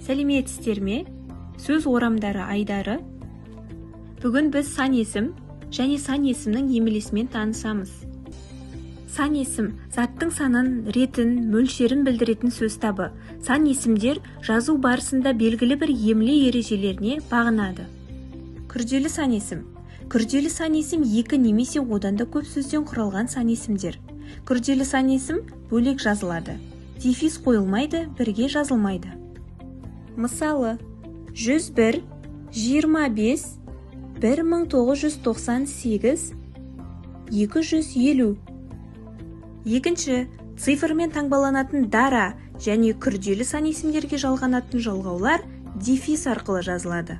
Сәлеметсіздер ме? Сөз орамдары айдары. Бүгін біз сан есім және сан есімнің емлесімен танысамыз. Сан есім заттың санын, ретін, мөлшерін білдіретін сөз табы. Сан есімдер жазу барысында белгілі бір емле ережелеріне бағынады. Күрделі сан есім. Күрделі сан есім екі немесе одан да көп сөзден құралған сан есімдер. Күрделі сан есім бөлек жазылады. Дефис қойылмайды, бірге жазылмайды. Мысалы, 101, 25, 1998, 250. Екінші, цифрмен таңбаланатын дара және күрделі сан есімдерге жалғанатын жалғаулар дефис арқылы жазылады.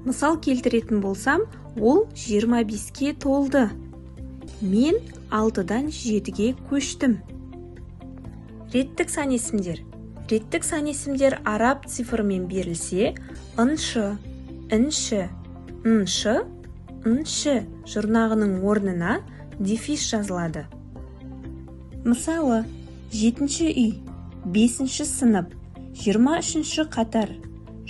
Мысал келтіретін болсам, ол 25-ке толды. Мен 6-дан 7-ге көштім. Реттік сан есімдер. Реттік сан есімдер араб цифрымен берілсе, ыншы, інші, ыншы, ыншы жұрнағының орнына дефис жазылады. Мысалы, 7-ші үй, 5-ші сынып, 23-ші қатар,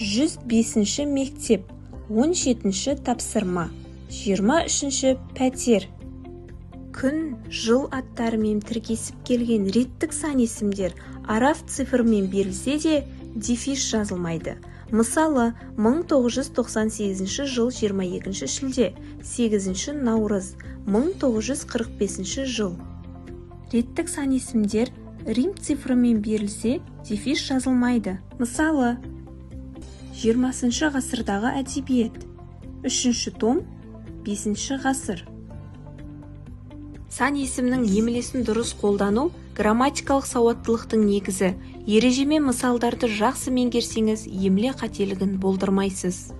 105-ші мектеп, 17-ші тапсырма, 23-ші пәтер. Күн, жыл аттарымен тіркесіп келген реттік сан есімдер араб цифрымен берілсе де дефис жазылмайды. Мысалы, 1998 жыл 22 шілде, 8 наурыз, 1945 жыл. Реттік сан есімдер рим цифрымен берілсе дефис жазылмайды. Мысалы, 20 ғасырдағы әдебиет, 3 том, 5 ғасыр. Сан есімнің емлесін дұрыс қолдану грамматикалық сауаттылықтың негізі. Ереже мен мысалдарды жақсы меңгерсеңіз, емле қателігін болдырмайсыз.